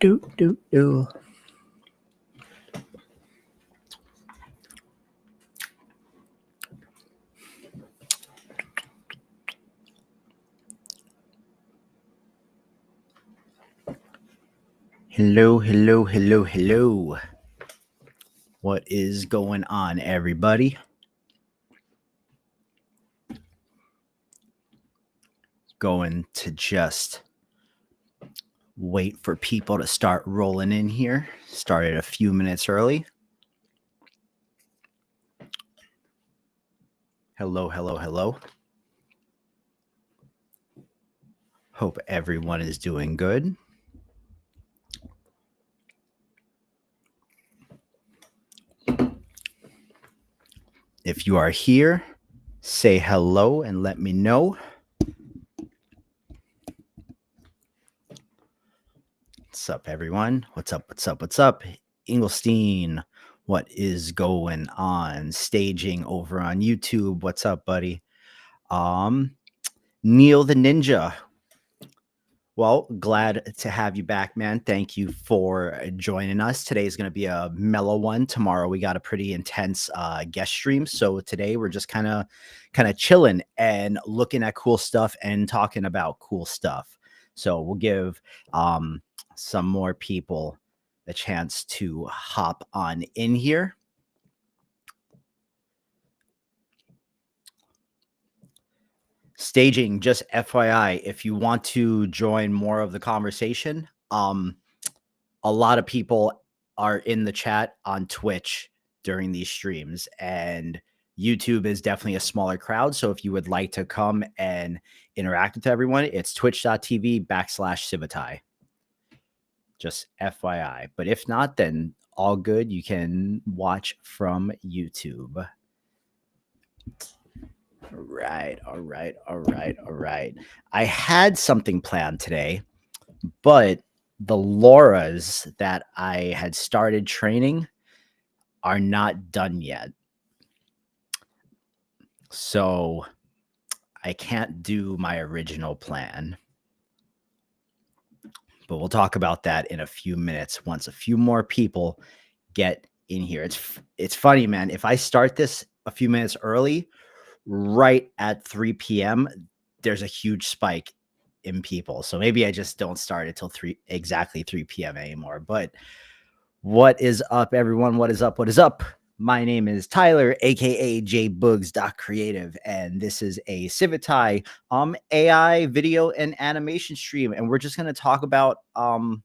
do. Hello, hello, hello, hello. What is going on, everybody? Going to just wait for people to start rolling in here. Started a few minutes early. Hello, hello, hello. Hope everyone is doing good. If you are here, say hello and let me know. What's up, everyone? What's up? What's up? What's up? Inglestein, what is going on? Staging over on YouTube. What's up, buddy? Neil the Ninja. Well, glad to have you back, man. Thank you for joining us. Today is going to be a mellow one. Tomorrow we got a pretty intense guest stream. So today we're just kind of chilling and looking at cool stuff and talking about cool stuff. So we'll give some more people a chance to hop on in here. Staging, just FYI, if you want to join more of the conversation, a lot of people are in the chat on Twitch during these streams, and YouTube is definitely a smaller crowd. So if you would like to come and interact with everyone, it's twitch.tv/Civitai. Just FYI. But if not, then all good. You can watch from YouTube. All right. I had something planned today, but the LoRAs that I had started training are not done yet. So I can't do my original plan. But we'll talk about that in a few minutes once a few more people get in here. It's funny, man. If I start this a few minutes early, right at 3 p.m., there's a huge spike in people. So maybe I just don't start until exactly 3 p.m. anymore. But what is up, everyone? What is up? What is up? My name is Tyler, aka jbugs.creative, and this is a Civitai AI video and animation stream. And we're just going to talk about the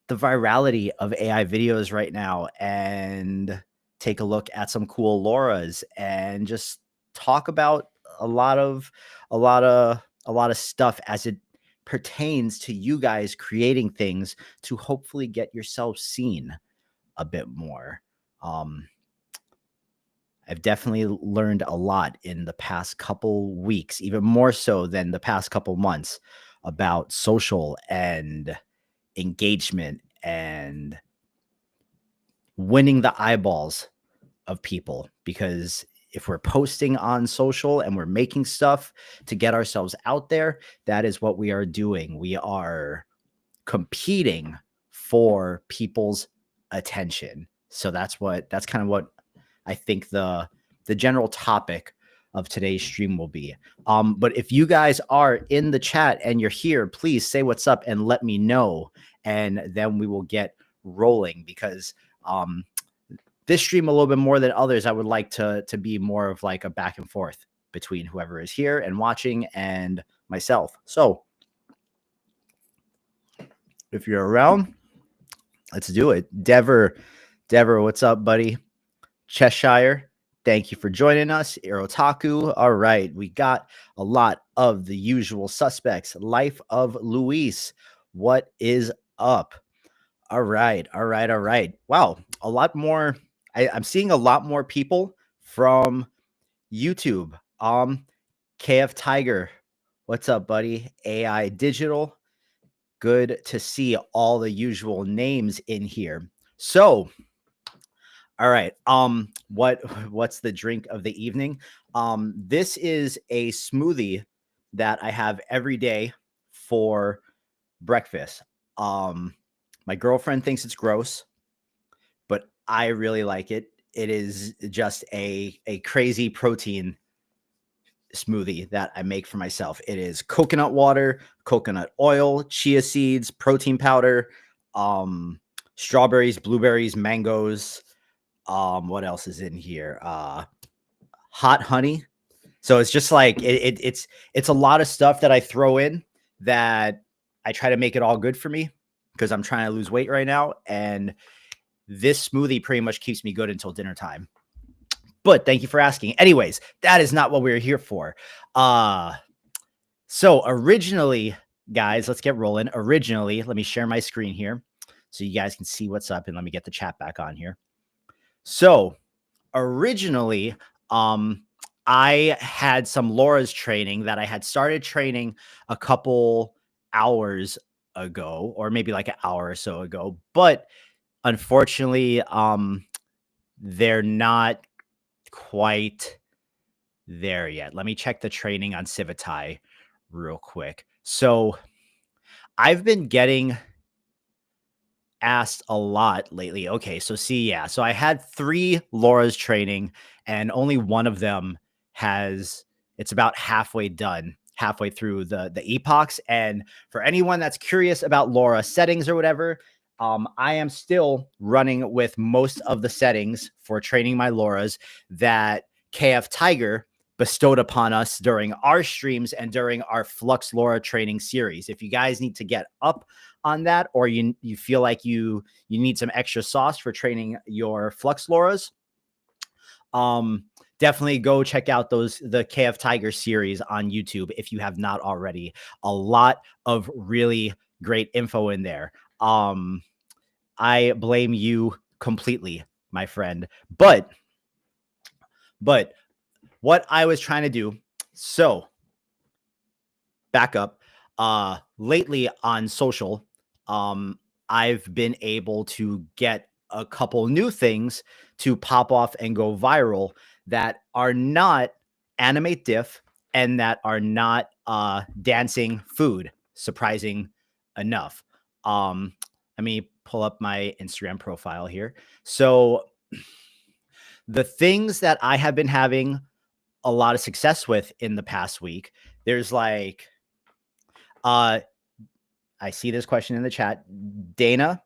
virality of AI videos right now and take a look at some cool LoRAs and just talk about a lot of stuff as it pertains to you guys creating things to hopefully get yourself seen a bit more. I've definitely learned a lot in the past couple weeks, even more so than the past couple months, about social and engagement and winning the eyeballs of people. Because if we're posting on social and we're making stuff to get ourselves out there, that is what we are doing. We are competing for people's attention. So that's kind of what I think the general topic of today's stream will be. But if you guys are in the chat and you're here, please say what's up and let me know, and then we will get rolling. Because this stream, a little bit more than others, I would like to be more of like a back and forth between whoever is here and watching and myself. So if you're around, let's do it. Dever, what's up, buddy? Cheshire, thank you for joining us. Irotaku, all right. We got a lot of the usual suspects. Life of Luis, what is up? All right. Wow, a lot more. I'm seeing a lot more people from YouTube. KF Tiger, what's up, buddy? AI Digital, good to see all the usual names in here. So, all right. What's the drink of the evening? This is a smoothie that I have every day for breakfast. Um, my girlfriend thinks it's gross, but I really like it. It is just a crazy protein smoothie that I make for myself. It is coconut water, coconut oil, chia seeds, protein powder, um, strawberries, blueberries, mangoes. What else is in here? Hot honey. So it's just like it's a lot of stuff that I throw in that I try to make it all good for me because I'm trying to lose weight right now, and this smoothie pretty much keeps me good until dinner time. But thank you for asking. Anyways, that is not what we we're here for. Uh so originally, guys, let's get rolling. Originally, let me share my screen here so you guys can see what's up, and let me get the chat back on here. So originally, um, I had some LoRa's training that I had started training a couple hours ago, or maybe like an hour or so ago. But unfortunately, they're not quite there yet. Let me check the training on Civitai real quick. So I've been getting asked a lot lately. Okay, so see, yeah. So I had 3 LoRa's training and only one of them has it's about halfway done, halfway through the epochs. And for anyone that's curious about LoRa settings or whatever, I am still running with most of the settings for training my LoRa's that KF Tiger bestowed upon us during our streams and during our Flux LoRa training series. If you guys need to get up on that, or you feel like you need some extra sauce for training your Flux LoRa's, definitely go check out the KF Tiger series on YouTube if you have not already. A lot of really great info in there. I blame you completely, my friend. But what I was trying to do, so back up. Lately on social, I've been able to get a couple new things to pop off and go viral that are not animate diff and that are not dancing food, surprising enough. Let me pull up my Instagram profile here. So the things that I have been having a lot of success with in the past week, there's like uh I see this question in the chat. Dana,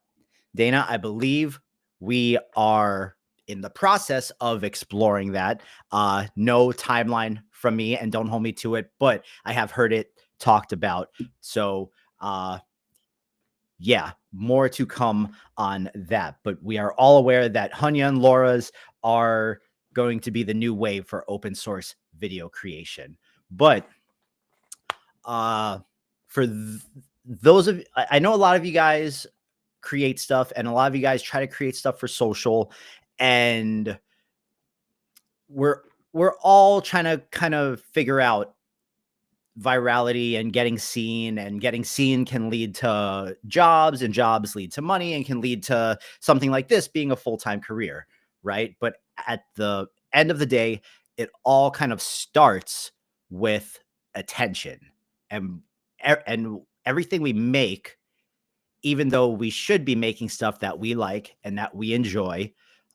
I believe we are in the process of exploring that. No timeline from me, and don't hold me to it, but I have heard it talked about. So, yeah, more to come on that. But we are all aware that Hunya and LoRa's are going to be the new wave for open source video creation. But for those of I know a lot of you guys create stuff, and a lot of you guys try to create stuff for social, and we're all trying to kind of figure out virality and getting seen, and getting seen can lead to jobs, and jobs lead to money, and can lead to something like this being a full-time career, right? But at the end of the day, it all kind of starts with attention, and and everything we make, even though we should be making stuff that we like and that we enjoy,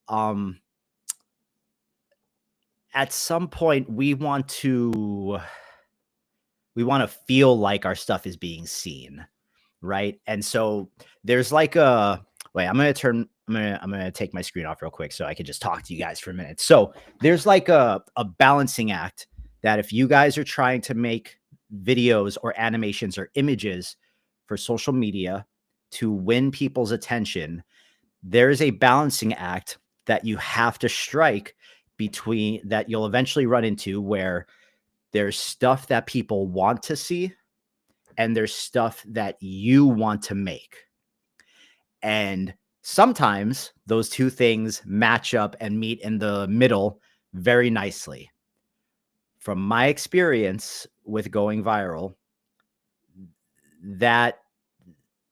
um, at some point we want to feel like our stuff is being seen, right? And so there's like a wait, I'm gonna take my screen off real quick so I can just talk to you guys for a minute. So there's like a balancing act that if you guys are trying to make videos or animations or images for social media to win people's attention, there is a balancing act that you have to strike between that you'll eventually run into, where there's stuff that people want to see and there's stuff that you want to make. And sometimes those two things match up and meet in the middle very nicely. From my experience with going viral, that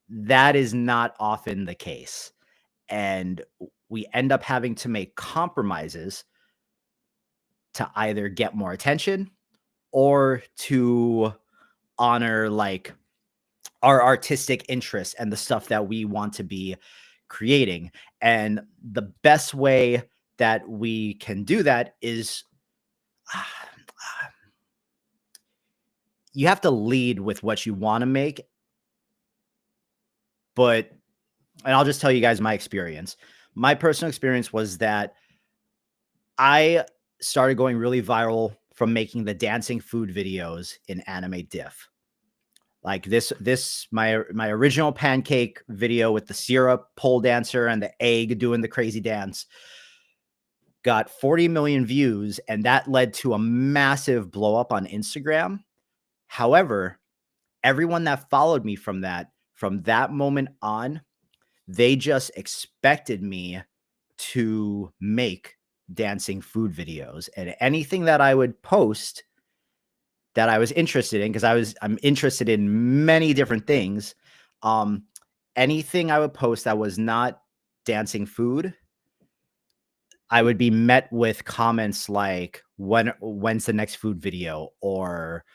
is not often the case. And we end up having to make compromises to either get more attention or to honor like our artistic interests and the stuff that we want to be creating. And the best way that we can do that is you have to lead with what you want to make. But, and I'll just tell you guys my experience. My personal experience was that I started going really viral from making the dancing food videos in anime diff. Like my original pancake video with the syrup pole dancer and the egg doing the crazy dance got 40 million views, and that led to a massive blow up on Instagram. However, everyone that followed me from that moment on, they just expected me to make dancing food videos, and anything that I would post that I was interested in, because I'm interested in many different things. Um, Anything I would post that was not dancing food, I would be met with comments like, when's the next food video? Or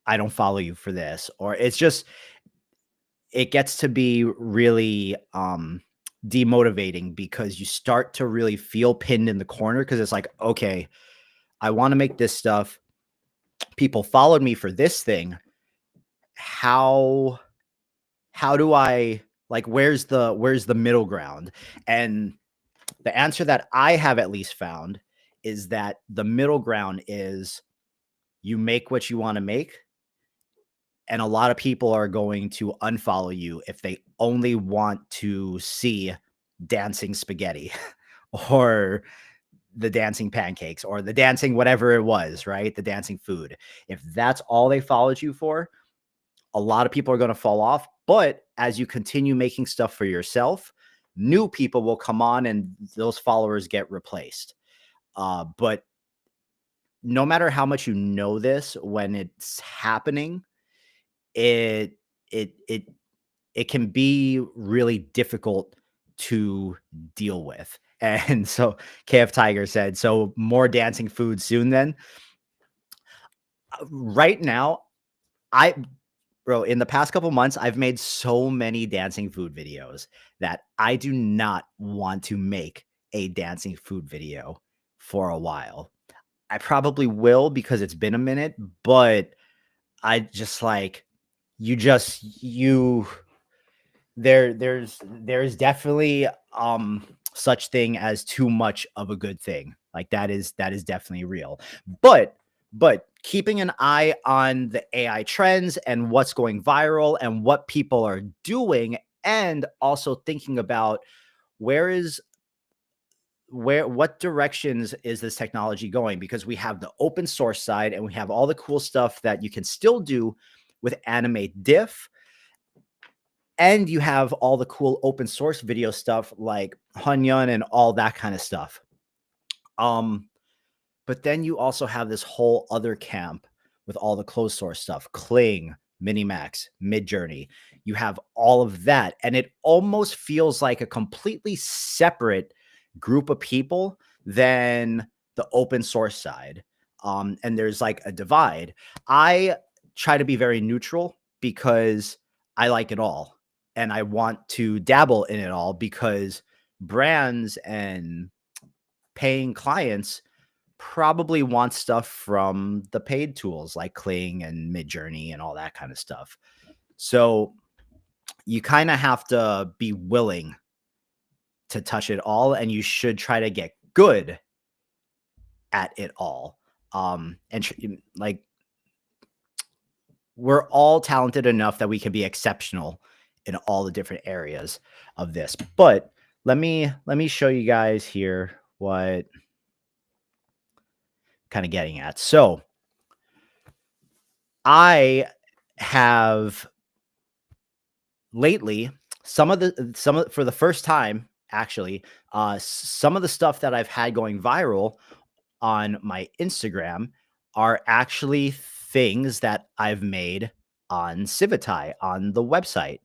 I don't follow you for this. Or it gets to be really demotivating, because you start to really feel pinned in the corner, because it's like, okay, I want to make this stuff. People followed me for this thing. How do I, like, where's the middle ground? And the answer that I have at least found is that the middle ground is you make what you want to make, and a lot of people are going to unfollow you if they only want to see dancing spaghetti or the dancing pancakes or the dancing whatever it was, right? The dancing food. If that's all they followed you for, a lot of people are going to fall off. But as you continue making stuff for yourself, new people will come on and those followers get replaced. But no matter how much you know this, when it's happening, it it it it can be really difficult to deal with. And so KF Tiger said, so more dancing food soon then. Right now, I bro, in the past couple months, I've made so many dancing food videos that I do not want to make a dancing food video for a while. I probably will, because it's been a minute, but I just like, you there's definitely such thing as too much of a good thing. Like, that is definitely real. But keeping an eye on the AI trends and what's going viral and what people are doing, and also thinking about where is what directions is this technology going, because we have the open source side and we have all the cool stuff that you can still do with animate diff, and you have all the cool open source video stuff like Hunyun and all that kind of stuff. But then you also have this whole other camp with all the closed source stuff, Kling, Minimax, Midjourney. You have all of that, and it almost feels like a completely separate group of people than the open source side. And there's like a divide. I try to be very neutral because I like it all, and I want to dabble in it all, because brands and paying clients probably want stuff from the paid tools like Kling and Midjourney and all that kind of stuff. So you kind of have to be willing to touch it all, and you should try to get good at it all. Like, we're all talented enough that we can be exceptional in all the different areas of this. But let me show you guys here what kind of getting at. So I have lately for the first time, actually, some of the stuff that I've had going viral on my Instagram are actually things that I've made on Civitai, on the website,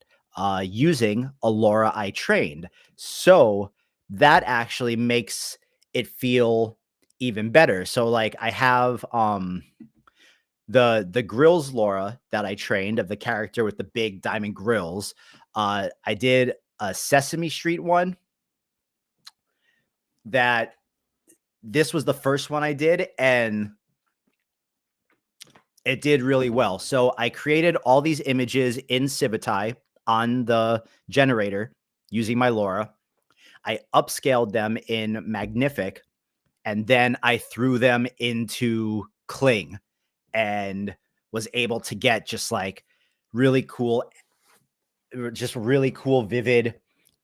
using a LoRa I trained. So that actually makes it feel even better. So, like, I have the grills LoRa that I trained of the character with the big diamond grills. I did a Sesame Street one that this was the first one I did, and it did really well. So I created all these images in Civitai on the generator using my LoRa. I upscaled them in Magnific, and then I threw them into Kling and was able to get just like really cool, vivid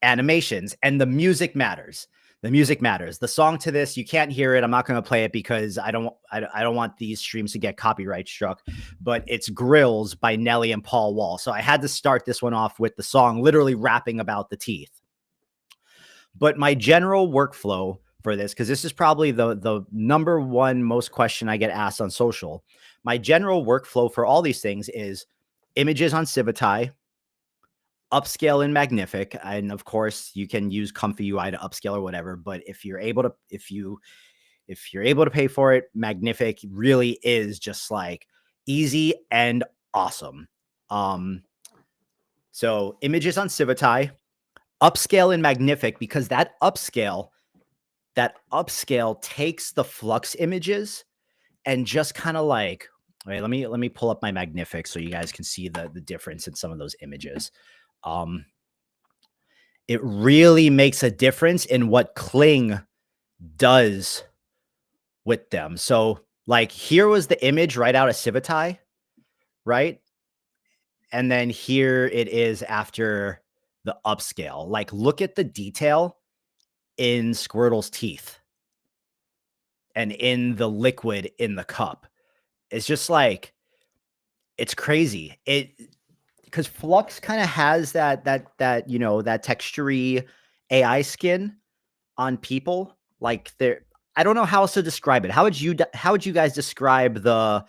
animations. And the music matters. The music matters. The song to this, you can't hear it. I'm not going to play it because I don't want these streams to get copyright struck, but it's Grills by Nelly and Paul Wall. So I had to start this one off with the song literally rapping about the teeth. But my general workflow for this, because this is probably the number one most question I get asked on social. My general workflow for all these things is images on Civitai, upscale in Magnific, and of course you can use Comfy UI to upscale or whatever. But if you're able to pay for it, Magnific really is just like easy and awesome. So images on Civitai, upscale in Magnific, because that upscale takes the flux images and just kind of like, wait, let me pull up my Magnific so you guys can see the difference in some of those images. It really makes a difference in what Kling does with them. So like here was the image right out of Civitai, right? And then here it is after the upscale. Like look at the detail in Squirtle's teeth and in the liquid in the cup. It's just like, it's crazy. Because Flux kind of has that textury AI skin on people. Like I don't know how else to describe it. How would you guys describe the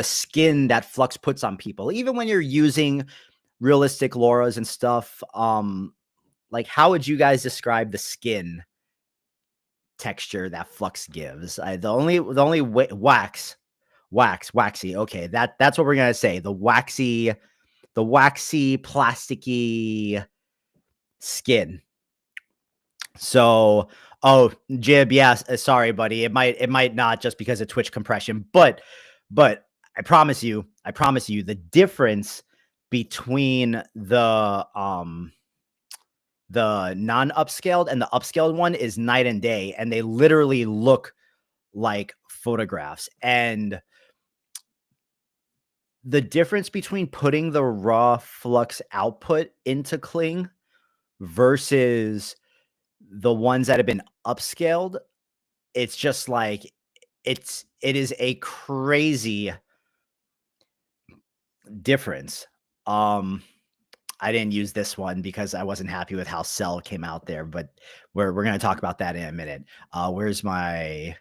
skin that Flux puts on people, even when you're using realistic LoRAs and stuff? Like how would you guys describe the skin texture that Flux gives? The only waxy. Okay, that's what we're gonna say. The waxy, plasticky skin. So, Jib, yes, sorry, buddy. It might not, just because of Twitch compression, but I promise you, the difference between the non-upscaled and the upscaled one is night and day, and they literally look like photographs. And the difference between putting the raw Flux output into Kling versus the ones that have been upscaled, it's just like, it is a crazy difference. I didn't use this one because I wasn't happy with how Cell came out there, but we're going to talk about that in a minute. Where's my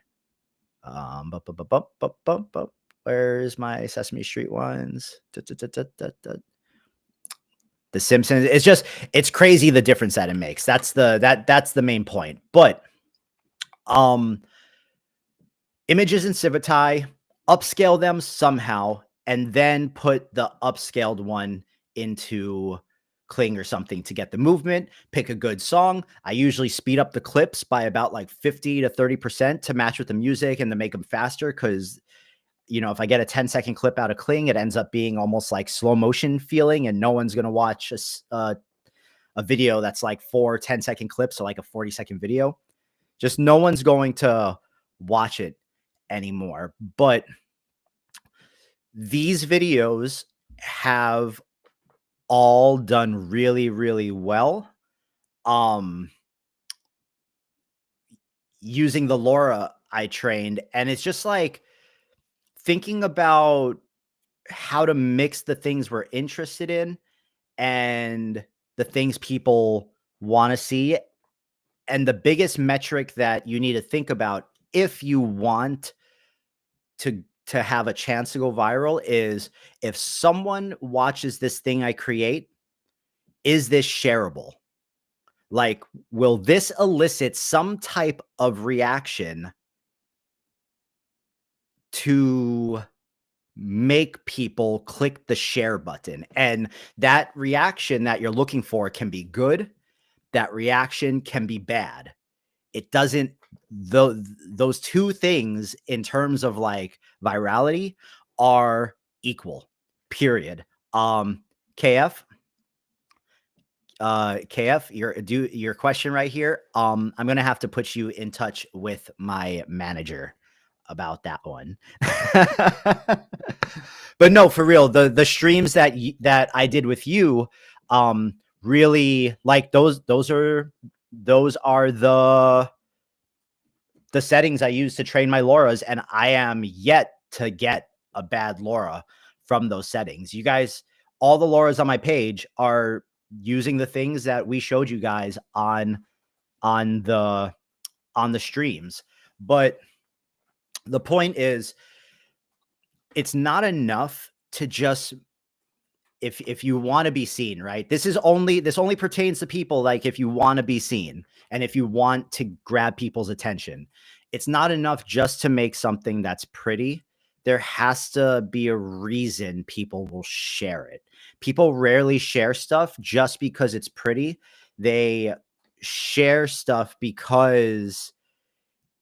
where's my Sesame Street ones? The Simpsons. It's crazy the difference that it makes. That's the main point. But images in Civitai, upscale them somehow, and then put the upscaled one into Kling or something to get the movement. Pick a good song. I usually speed up the clips by about like 50 to 30% to match with the music and to make them faster, because if I get a 10-second clip out of Kling, it ends up being almost like slow motion feeling, and no one's going to watch a video that's like 4 10-second clips, or like a 40-second video. Just no one's going to watch it anymore. But these videos have all done really, really well. Using the LoRa I trained, and it's just like thinking about how to mix the things we're interested in and the things people want to see. And the biggest metric that you need to think about if you want to have a chance to go viral is, if someone watches this thing I create, is this shareable? Like, will this elicit some type of reaction to make people click the share button. And that reaction that you're looking for can be good. That reaction can be bad. It doesn't, those two things in terms of like virality are equal, period. KF, your question right here. I'm gonna have to put you in touch with my manager about that one. But no, for real, the streams that I did with you, really like those are the settings I use to train my LoRAs, and I am yet to get a bad LoRa from those settings. You guys, all the LoRas on my page are using the things that we showed you guys on the streams. But the point is, it's not enough to just, if you want to be seen, right? This only pertains to people like if you want to be seen and if you want to grab people's attention. It's not enough just to make something that's pretty. There has to be a reason people will share it. People rarely share stuff just because it's pretty. They share stuff because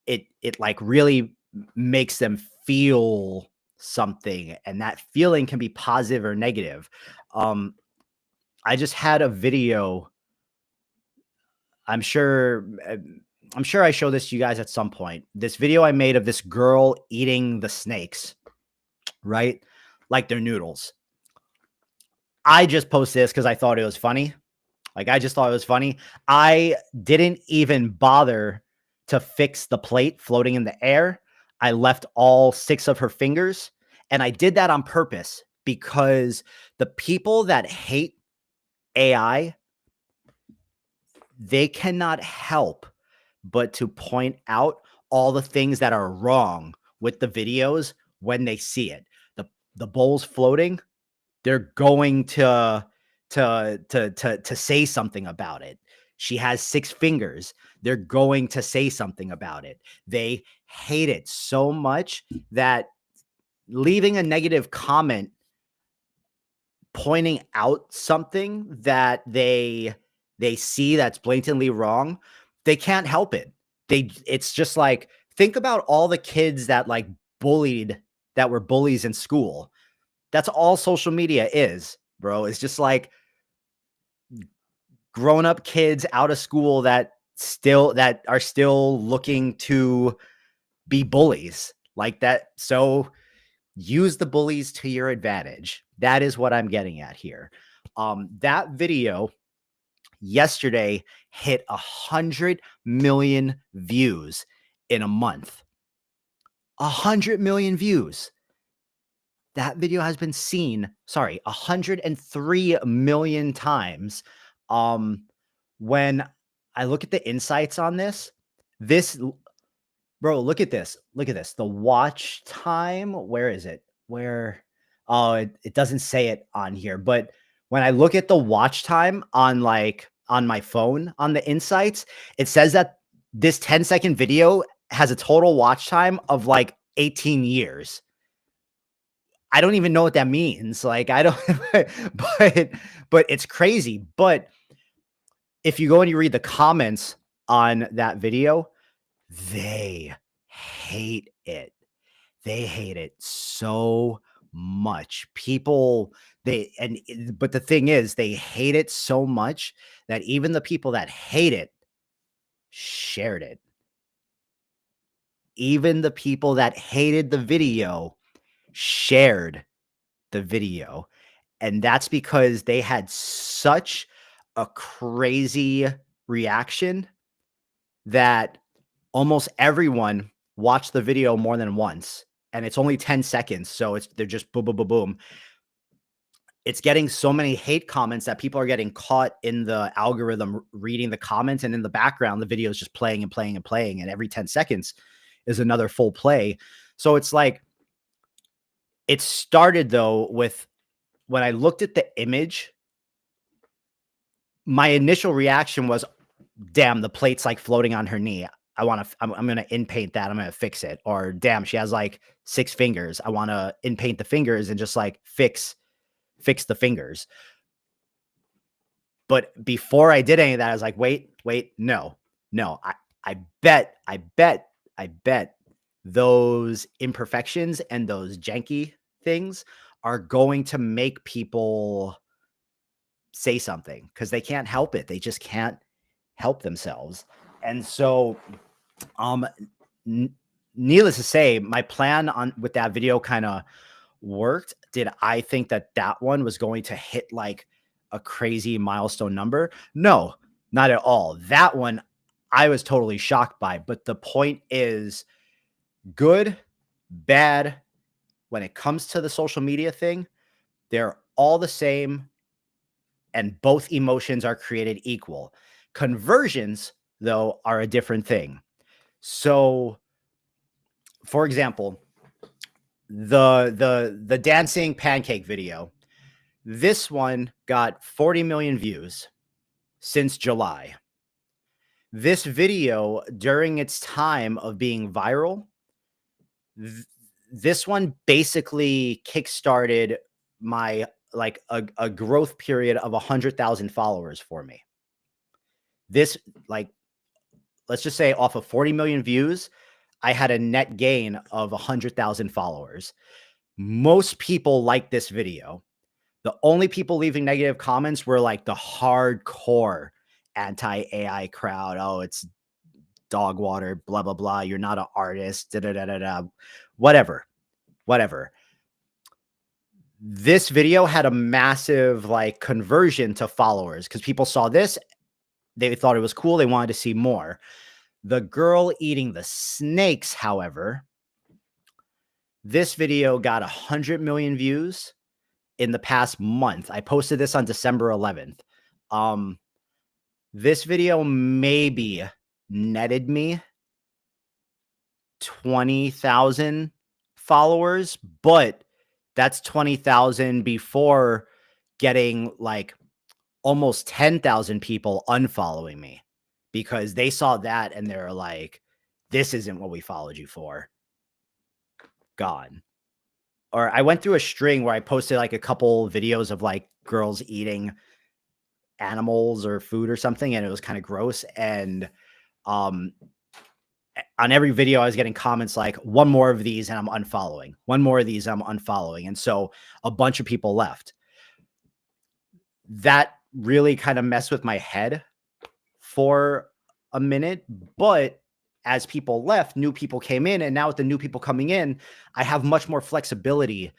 it like really makes them feel something, and that feeling can be positive or negative. I just had a video. I'm sure I show this to you guys at some point. This video I made of this girl eating the snakes, right? Like they're noodles. I just posted this because I thought it was funny. Like, I just thought it was funny. I didn't even bother to fix the plate floating in the air. I left all 6 of her fingers, and I did that on purpose because the people that hate AI, they cannot help but to point out all the things that are wrong with the videos when they see it. The bowl's floating, they're going to say something about it. She has 6 fingers. They're going to say something about it. They hate it so much that leaving a negative comment pointing out something that they see that's blatantly wrong, they can't help it. It's just like, think about all the kids that like that were bullies in school. That's all social media is, bro. It's just like grown-up kids out of school that are still looking to be bullies like that. So use the bullies to your advantage. That is what I'm getting at here. That video yesterday hit 100 million views in a month. 100 million views. That video has been seen, 103 million times. When I look at the insights on this, bro, look at this. Look at this. The watch time, where is it? Oh, it doesn't say it on here, but when I look at the watch time on my phone on the insights, it says that this 10-second video has a total watch time of like 18 years. I don't even know what that means. Like, I don't, but it's crazy. But if you go and you read the comments on that video, they hate it. They hate it so much. People, but the thing is, they hate it so much that even the people that hate it shared it. Even the people that hated the video shared the video. And that's because they had such a crazy reaction that almost everyone watched the video more than once. And it's only 10 seconds. So they're just boom, boom, boom, boom. It's getting so many hate comments that people are getting caught in the algorithm reading the comments. And in the background, the video is just playing and playing and playing. And every 10 seconds is another full play. So it's like, it started though with, when I looked at the image, my initial reaction was, damn, the plate's like floating on her knee. I'm going to in paint that. I'm going to fix it. Or damn, she has like 6 fingers. I want to in paint the fingers and just like fix the fingers. But before I did any of that, I was like, wait, no. I bet those imperfections and those janky things are going to make people say something because they can't help it. They just can't help themselves. And so, needless to say, my plan on with that video kind of worked. Did I think that one was going to hit like a crazy milestone number? No, not at all. That one I was totally shocked by. But the point is, good, bad, when it comes to the social media thing, they're all the same and both emotions are created equal. Conversions, though, are a different thing. So, for example, the dancing pancake video, this one got 40 million views since July. This video, during its time of being viral, this one basically kickstarted my like a growth period of 100,000 followers for me. This, like, let's just say off of 40 million views, I had a net gain of 100,000 followers. Most people like this video. The only people leaving negative comments were like the hardcore anti-AI crowd. Oh, it's dog water, blah, blah, blah. You're not an artist, da, da, da, da, da. Whatever. This video had a massive like conversion to followers because people saw this. They thought it was cool. They wanted to see more. The girl eating the snakes, however, this video got 100 million views in the past month. I posted this on December 11th. This video maybe netted me 20,000 followers, but that's 20,000 before getting like almost 10,000 people unfollowing me because they saw that and they're like, this isn't what we followed you for. Gone. Or I went through a string where I posted like a couple videos of like girls eating animals or food or something, and it was kind of gross. And on every video, I was getting comments like, one more of these and I'm unfollowing. One more of these, I'm unfollowing. And so a bunch of people left. That really kind of messed with my head for a minute. But as people left, new people came in. And now with the new people coming in, I have much more flexibility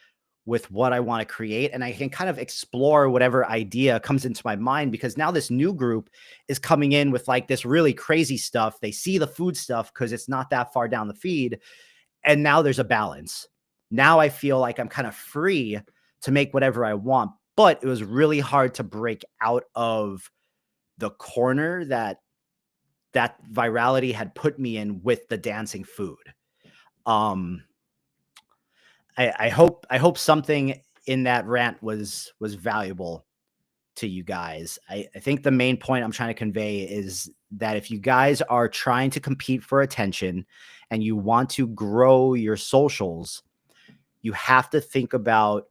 with what I want to create. And I can kind of explore whatever idea comes into my mind because now this new group is coming in with like this really crazy stuff. They see the food stuff because it's not that far down the feed. And now there's a balance. Now I feel like I'm kind of free to make whatever I want. But it was really hard to break out of the corner that virality had put me in with the dancing food. I hope something in that rant was valuable to you guys. I think the main point I'm trying to convey is that if you guys are trying to compete for attention and you want to grow your socials, you have to think about,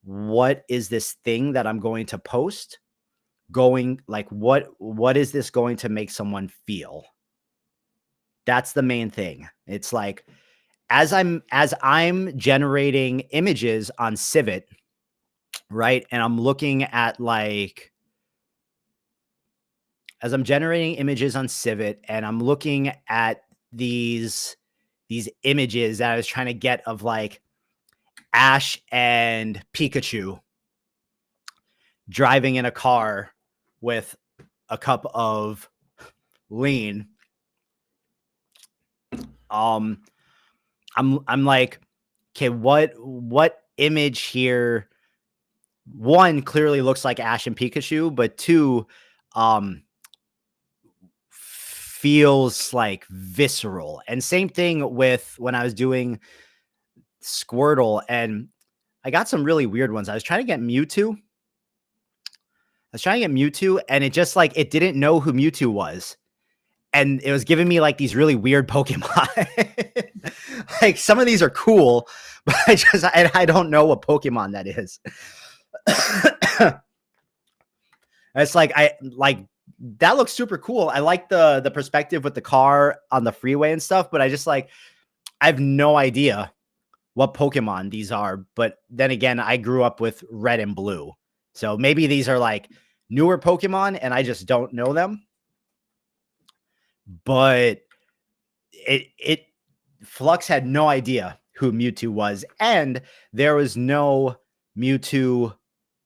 what is this thing that I'm going to post going, like, what is this going to make someone feel? That's the main thing. It's like, as I'm generating images on Civitai, right? And I'm looking at like, as I'm generating images on Civitai and I'm looking at these images that I was trying to get of like Ash and Pikachu driving in a car with a cup of lean. I'm like, okay, what image here, one, clearly looks like Ash and Pikachu, but two, feels like visceral. And same thing with when I was doing Squirtle, and I got some really weird ones. I was trying to get Mewtwo. And it just like, it didn't know who Mewtwo was. and it was giving me like these really weird Pokemon. Like some of these are cool, but I don't know what Pokemon that is. It's like that looks super cool. I like the perspective with the car on the freeway and stuff, but I have no idea what Pokemon these are. But then again, I grew up with red and blue. So maybe these are like newer Pokemon and I just don't know them. But it Flux had no idea who Mewtwo was, and there was no Mewtwo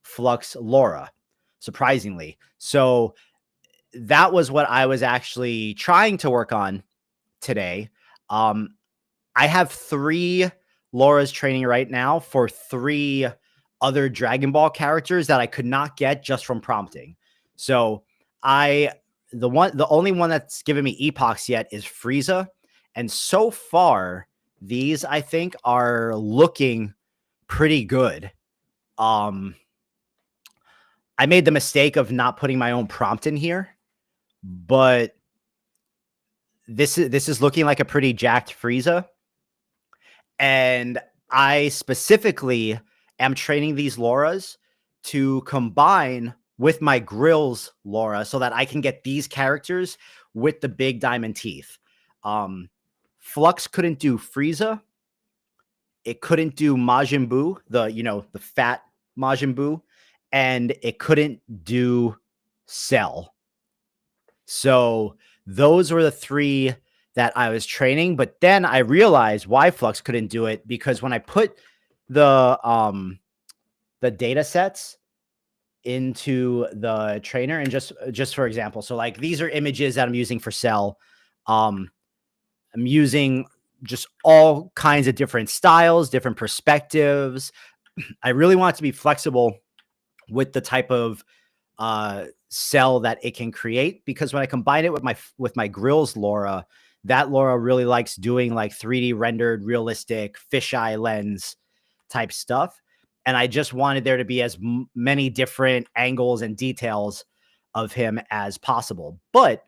Flux LoRA, surprisingly. So that was what I was actually trying to work on today. I have 3 LoRAs training right now for 3 other Dragon Ball characters that I could not get just from prompting. So the only one that's given me epochs yet is Frieza. And so far, these I think are looking pretty good. I made the mistake of not putting my own prompt in here, but this is looking like a pretty jacked Frieza. And I specifically am training these LoRAs to combine with my Grills LoRA so that I can get these characters with the big diamond teeth. Flux couldn't do Frieza. It couldn't do Majin Buu, the fat Majin Buu, and it couldn't do Cell. So those were the 3 that I was training, but then I realized why Flux couldn't do it, because when I put the data sets into the trainer, and just for example, so like these are images that I'm using for Cell. I'm using just all kinds of different styles, different perspectives. I really want it to be flexible with the type of Cell that it can create, because when I combine it with my Grills LoRA, that LoRA really likes doing like 3D rendered, realistic fisheye lens type stuff. And I just wanted there to be as many different angles and details of him as possible. But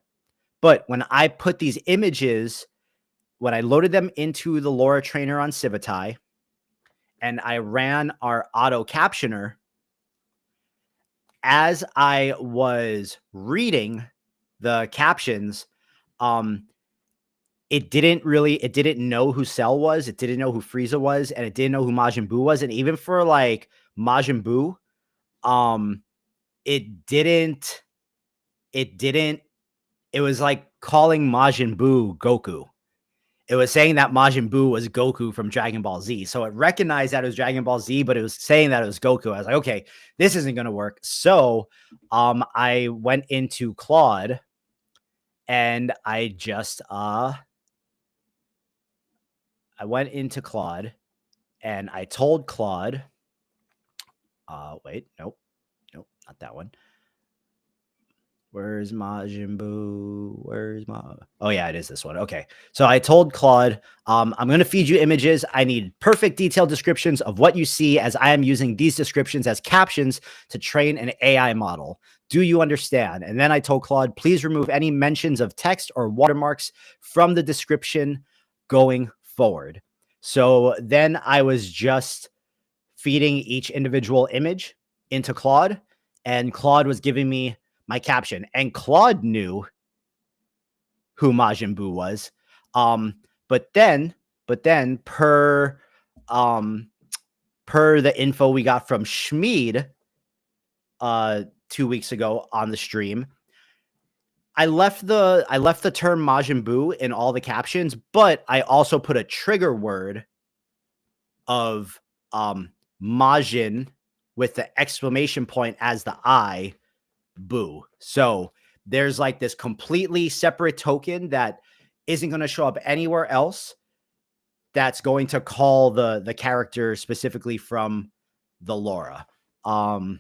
when I put these images, when I loaded them into the LoRA trainer on Civitai, and I ran our auto captioner, as I was reading the captions, it didn't know who Cell was, it didn't know who Frieza was, and it didn't know who Majin Buu was. And even for like Majin Buu, it was like calling Majin Buu Goku. It was saying that Majin Buu was Goku from Dragon Ball Z. So it recognized that it was Dragon Ball Z, but it was saying that it was Goku. I was like, okay, this isn't going to work. So I went into Claude, and I told Claude, wait, nope, not that one. Where's Majin Buu? Oh yeah, it is this one. Okay. So I told Claude, I'm going to feed you images. I need perfect detailed descriptions of what you see, as I am using these descriptions as captions to train an AI model. Do you understand? And then I told Claude, please remove any mentions of text or watermarks from the description going forward. So then I was just feeding each individual image into Claude, and Claude was giving me my caption, and Claude knew who Majin Buu was. But then per the info we got from Schmied 2 weeks ago on the stream, I left the term Majin Buu in all the captions, but I also put a trigger word of Majin with the exclamation point as the I, Boo. So there's like this completely separate token that isn't going to show up anywhere else, that's going to call the character specifically from the LoRA. 1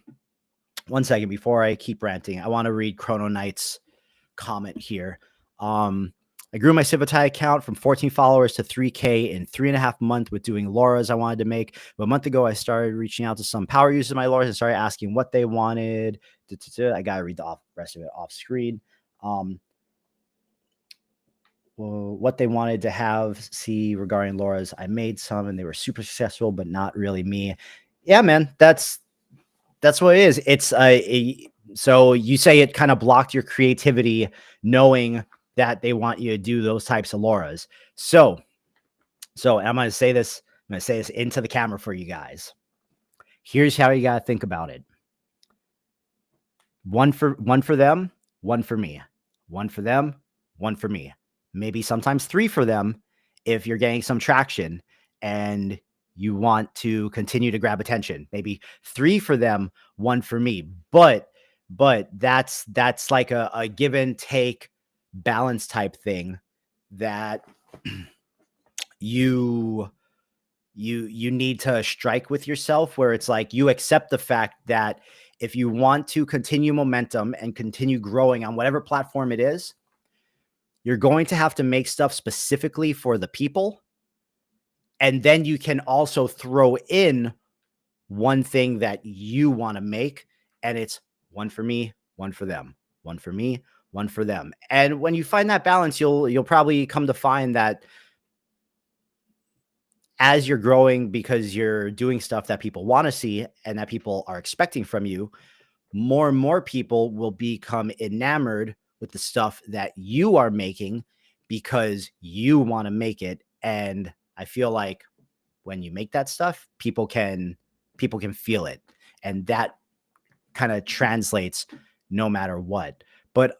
second before I keep ranting, I want to read Chrono Knight's comment here. I grew my Civitai account from 14 followers to 3K in 3.5 months with doing LoRAs I wanted to make. But a month ago, I started reaching out to some power users of my LoRAs and started asking what they wanted. I got to read the rest of it off screen. what they wanted to have see regarding LoRAs. I made some and they were super successful, but not really me. Yeah, man, that's what it is. It's so you say it kind of blocked your creativity, knowing that they want you to do those types of LoRAs. So I'm going to say this. I'm going to say this into the camera for you guys. Here's how you got to think about it. One for them, one for me. One for them, one for me. Maybe sometimes 3 for them if you're getting some traction and you want to continue to grab attention. Maybe 3 for them, 1 for me. But that's like a give and take balance type thing that you need to strike with yourself, where it's like you accept the fact that if you want to continue momentum and continue growing on whatever platform it is, you're going to have to make stuff specifically for the people. And then you can also throw in one thing that you want to make, and it's 1 for me, 1 for them, 1 for me, 1 for them. And when you find that balance, you'll probably come to find that as you're growing, because you're doing stuff that people want to see and that people are expecting from you, more and more people will become enamored with the stuff that you are making because you want to make it. And I feel like when you make that stuff, people can feel it. And that kind of translates no matter what. But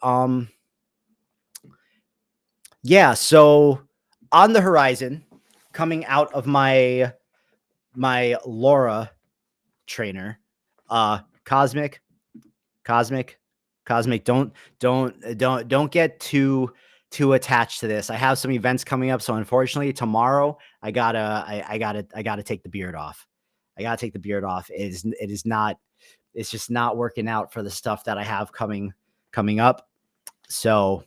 yeah, so on the horizon, coming out of my LoRa trainer, Cosmic, don't get too attached to this. I have some events coming up, so unfortunately tomorrow I gotta take the beard off. I gotta take the beard off. It's just not working out for the stuff that I have coming up. So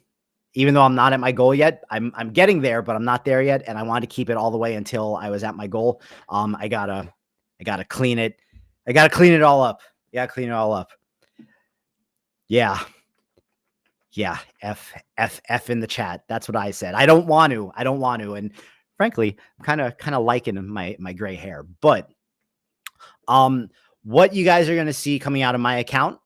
even though I'm not at my goal yet, I'm getting there, but I'm not there yet, and I wanted to keep it all the way until I was at my goal. I gotta clean it. I gotta clean it all up. Yeah. F in the chat. That's what I said. I don't want to. And frankly, I'm kind of liking my gray hair. But what you guys are going to see coming out of my account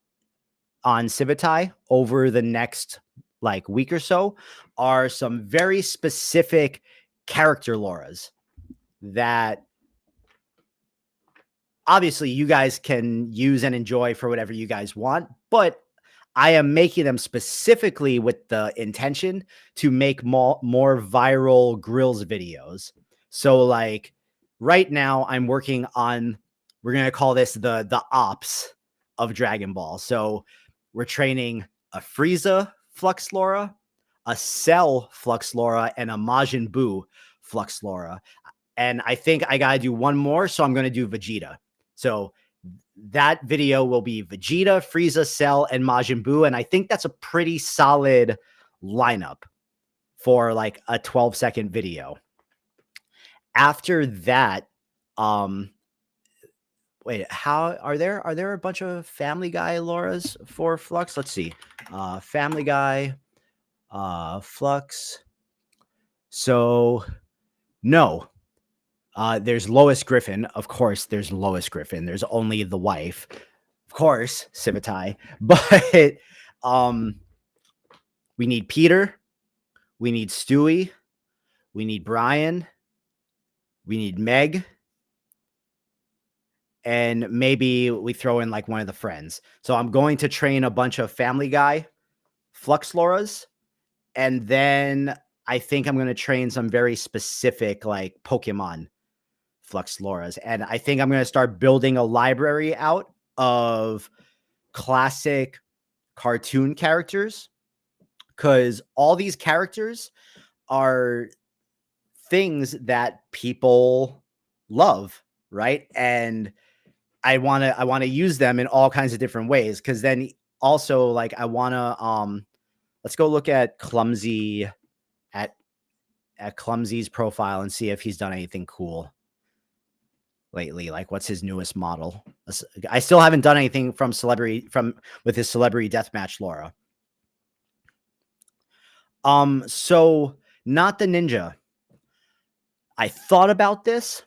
on Civitai over the next like week or so are some very specific character LoRAs that obviously you guys can use and enjoy for whatever you guys want, but I am making them specifically with the intention to make more viral grills videos. So like right now I'm working on, we're going to call this the ops of Dragon Ball. So we're training a Frieza Flux LoRa, a Cell Flux LoRa, and a Majin Buu Flux LoRa. And I think I got to do one more. So I'm going to do Vegeta. So that video will be Vegeta, Frieza, Cell, and Majin Buu. And I think that's a pretty solid lineup for like a 12-second video. After that, wait, how are there a bunch of Family Guy LoRAs for Flux? Let's see. Family Guy, Flux. So no. There's Lois Griffin. Of course, there's Lois Griffin. There's only the wife. Of course, Civitai. But we need Peter. We need Stewie. We need Brian. We need Meg. And maybe we throw in like one of the friends. So I'm going to train a bunch of Family Guy Flux LoRAs. And then I think I'm going to train some very specific like Pokemon Flux LoRAs. And I think I'm going to start building a library out of classic cartoon characters, because all these characters are things that people love, right? And I want to use them in all kinds of different ways, because then also like I want to let's go look at Clumsy at Clumsy's profile and see if he's done anything cool lately. Like what's his newest model? I still haven't done anything with his celebrity deathmatch LoRa. So not the ninja. I thought about this,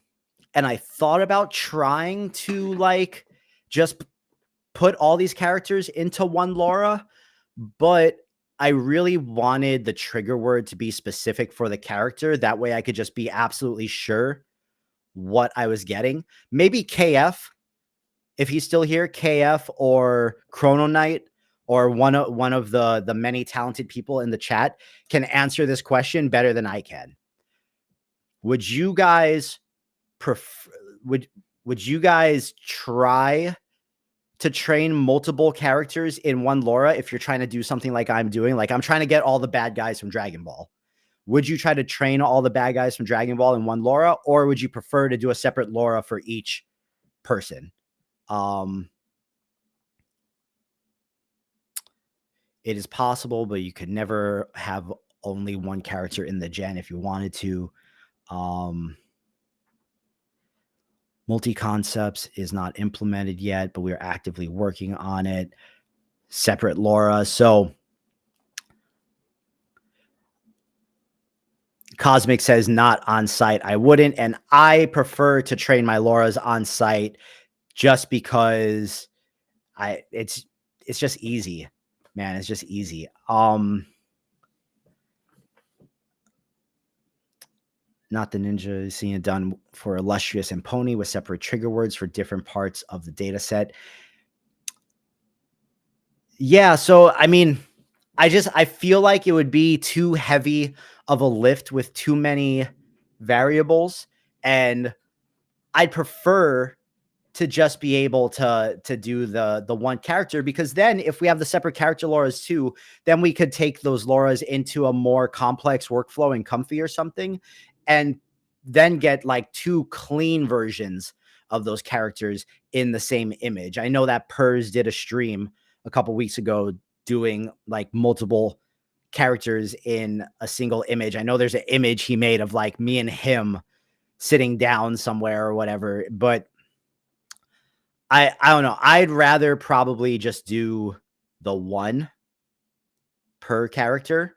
and I thought about trying to like just put all these characters into one LoRa, but I really wanted the trigger word to be specific for the character. That way I could just be absolutely sure what I was getting. Maybe KF, if he's still here, KF or Chrono Knight or one of the many talented people in the chat can answer this question better than I can. Would you guys prefer would you guys try to train multiple characters in one LoRa if you're trying to do something like I'm doing? Like I'm trying to get all the bad guys from Dragon Ball. Would you try to train all the bad guys from Dragon Ball in one LoRa, or would you prefer to do a separate LoRa for each person? It is possible, but you could never have only one character in the gen if you wanted to. Multi-concepts is not implemented yet, but we're actively working on it. Separate LoRa. So Cosmic says not on site. I wouldn't. And I prefer to train my LoRas on site just because it's just easy, man. It's just easy. Not the ninja, seeing it done for Illustrious and Pony with separate trigger words for different parts of the data set. Yeah, so I mean, I feel like it would be too heavy of a lift with too many variables, and I'd prefer to just be able to do the one character, because then if we have the separate character LoRas too, then we could take those LoRas into a more complex workflow in Comfy or something, and then get like two clean versions of those characters in the same image. I know that Pers did a stream a couple weeks ago doing like multiple characters in a single image. I know there's an image he made of like me and him sitting down somewhere or whatever, but I don't know. I'd rather probably just do the one per character.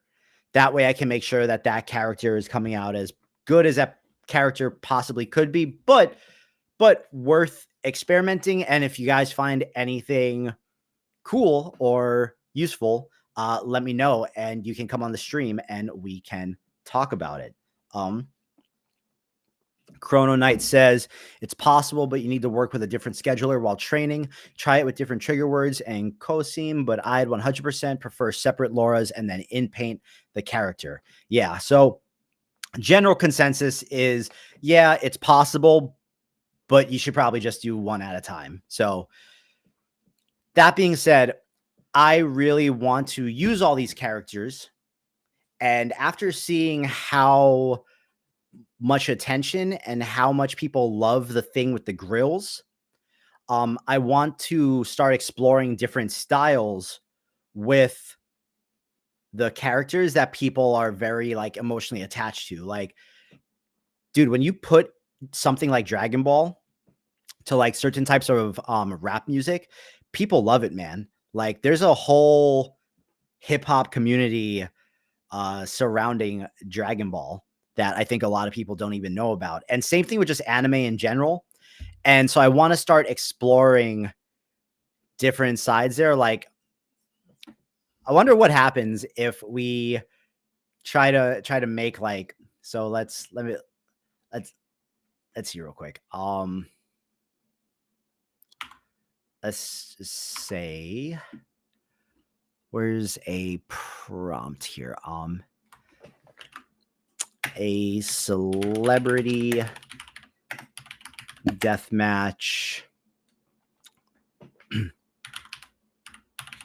That way I can make sure that that character is coming out as good as that character possibly could be, but worth experimenting. And if you guys find anything cool or useful, let me know, and you can come on the stream and we can talk about it. Chrono Knight says it's possible, but you need to work with a different scheduler while training. Try it with different trigger words and cosim, but I'd 100% prefer separate LoRas and then in paint the character. Yeah. So general consensus is, yeah, it's possible, but you should probably just do one at a time. So that being said, I really want to use all these characters. And after seeing how much attention and how much people love the thing with the grills, I want to start exploring different styles with the characters that people are very like emotionally attached to. Like, dude, when you put something like Dragon Ball to like certain types of rap music, people love it, man. Like there's a whole hip hop community surrounding Dragon Ball that I think a lot of people don't even know about. And same thing with just anime in general. And so I want to start exploring different sides there. Like, I wonder what happens if we try to make like, so let's see real quick. Let's say, where's a prompt here? A celebrity deathmatch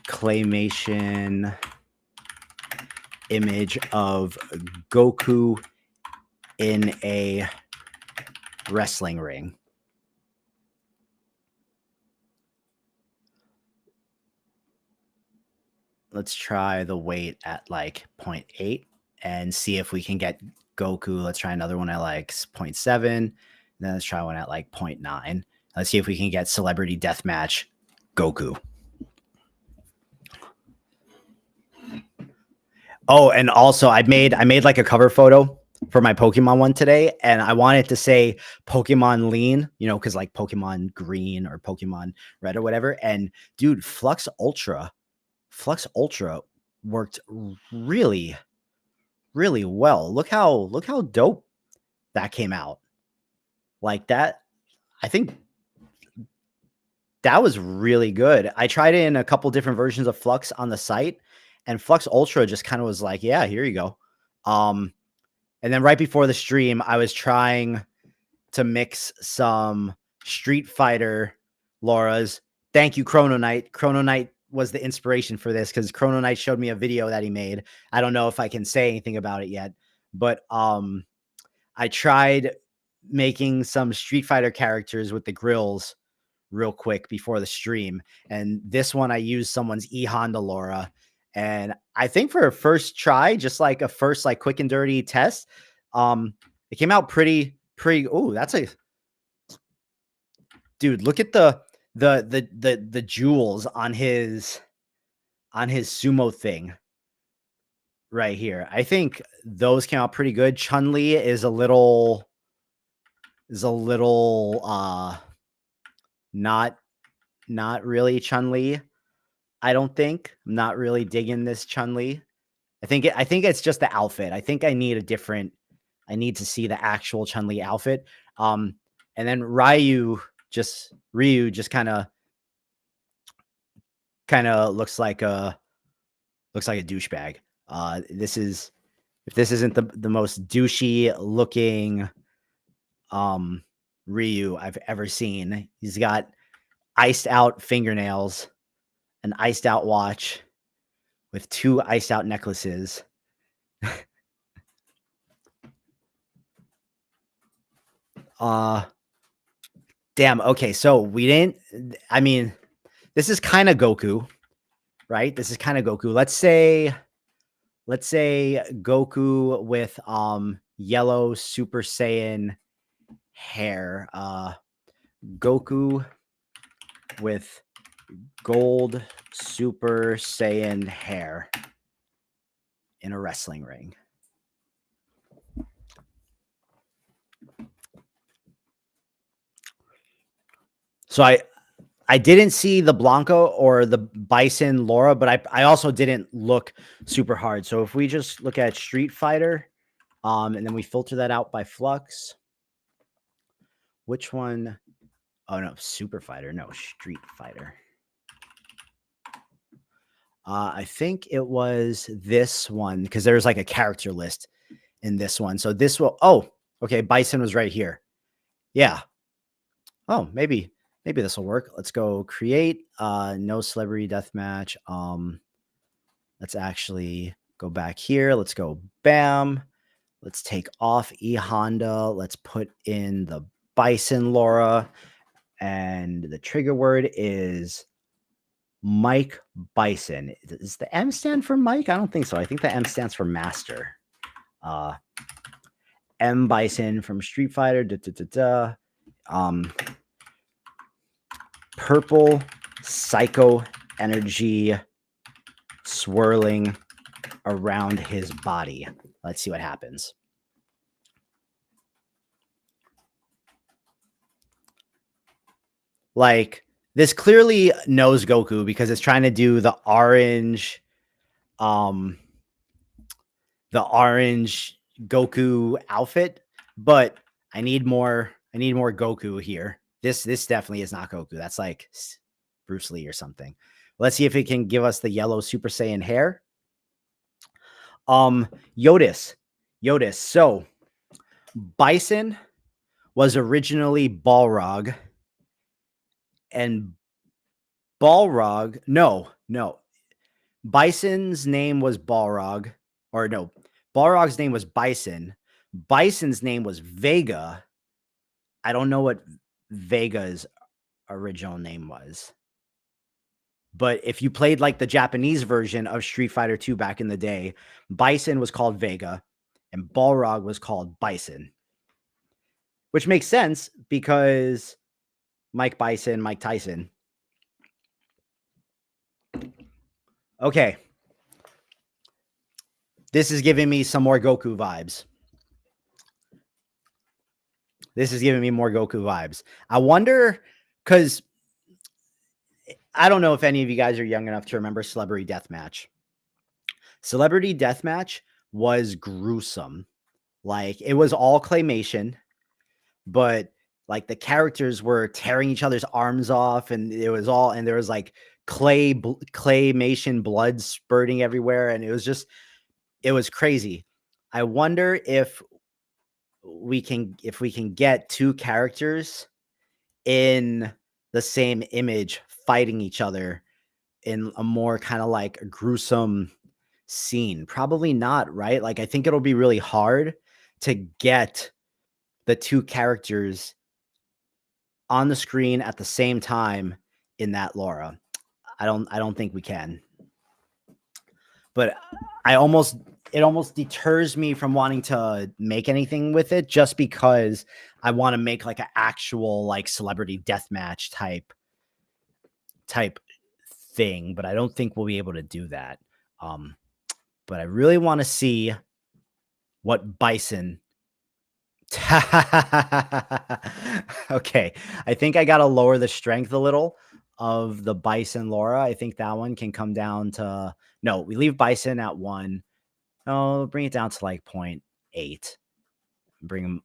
claymation image of Goku in a wrestling ring. Let's try the weight at like 0.8 and see if we can get Goku. Let's try another one at like 0.7. Then let's try one at like 0.9. Let's see if we can get celebrity deathmatch Goku. Oh, and also I made like a cover photo for my Pokemon one today, and I wanted to say Pokemon Lean, because like Pokemon Green or Pokemon Red or whatever. And dude, Flux Ultra worked really, really well. Look how dope that came out. Like that, I think that was really good. I tried it in a couple different versions of Flux on the site, and Flux Ultra just kind of was like, yeah, here you go. Um, And then right before the stream, I was trying to mix some Street Fighter LoRAs. Thank you, Chrono Knight. Chrono Knight was the inspiration for this because Chrono Knight showed me a video that he made. I don't know if I can say anything about it yet, but I tried making some Street Fighter characters with the grills real quick before the stream. And this one, I used someone's E Honda Laura. And I think for a first try, just like a first, like quick and dirty test, it came out pretty. Oh, that's a dude. Look at the jewels on his sumo thing right here. I think those came out pretty good. Chun-Li is a little not not really Chun-Li. I don't think. I'm not really digging this Chun-Li. I think it's just the outfit. I think I need to see the actual Chun-Li outfit. And then Ryu just kind of looks like a douchebag. This is if this isn't the most douchey looking Ryu I've ever seen. He's got iced out fingernails, an iced out watch with two iced out necklaces. Uh Damn. Okay, so we didn't. I mean, this is kind of Goku, right? This is kind of Goku. Let's say Goku with yellow Super Saiyan hair. Goku with gold Super Saiyan hair in a wrestling ring. So I didn't see the Blanco or the Bison Laura, but I also didn't look super hard. So if we just look at Street Fighter, and then we filter that out by Flux, which one? Oh no, Super Fighter, no, Street Fighter. I think it was this one because there's like a character list in this one. So this will. Oh, okay. Bison was right here. Yeah. Oh, maybe this will work. Let's go create. No celebrity deathmatch. Let's actually go back here. Let's go bam. Let's take off E Honda. Let's put in the Bison Laura. And the trigger word is Mike Bison. Does the M stand for Mike? I don't think so. I think the M stands for Master. Uh, M Bison from Street Fighter. Purple psycho energy swirling around his body. Let's see what happens. Like this clearly knows Goku because it's trying to do the orange Goku outfit, but I need more Goku here. This definitely is not Goku. That's like Bruce Lee or something. Let's see if it can give us the yellow Super Saiyan hair. Yodis. So Bison was originally Balrog, and Balrog, no. Bison's name was Balrog, or no, Balrog's name was Bison. Bison's name was Vega. I don't know what Vega's original name was. But if you played like the Japanese version of Street Fighter 2 back in the day, Bison was called Vega and Balrog was called Bison. Which makes sense because Mike Bison, Mike Tyson. Okay. This is giving me some more Goku vibes. This is giving me more Goku vibes. I wonder, because I don't know if any of you guys are young enough to remember Celebrity Deathmatch. Celebrity Deathmatch was gruesome. Like, it was all claymation, but like the characters were tearing each other's arms off, and it was all, and there was like claymation blood spurting everywhere, and it was crazy. I wonder if we can get two characters in the same image fighting each other in a more kind of like gruesome scene. Probably not, right? Like, I think it'll be really hard to get the two characters on the screen at the same time in that LoRa. I don't think we can. But it almost deters me from wanting to make anything with it, just because I want to make like an actual like celebrity deathmatch type thing, but I don't think we'll be able to do that. But I really want to see what Bison. Okay, I think I got to lower the strength a little of the Bison LoRa. I think that one can come down to, no, we leave Bison at 1. Oh, bring it down to like 0.8. Bring him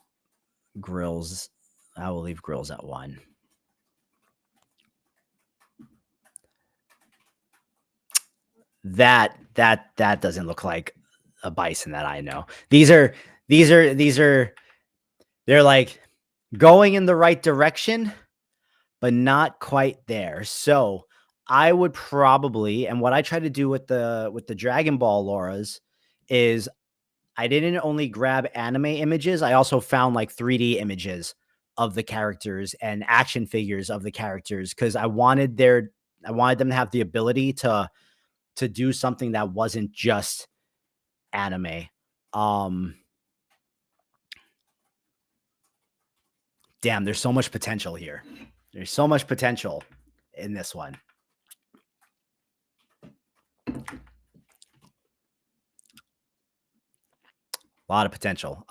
Grills. I will leave Grills at 1. That doesn't look like a Bison that I know. These are they're like going in the right direction, but not quite there. So I would probably, and what I try to do with the Dragon Ball LoRas is I didn't only grab anime images, I also found like 3D images of the characters and action figures of the characters, because I wanted them to have the ability to do something that wasn't just anime. Damn, there's so much potential here. There's so much potential in this one. A lot of potential.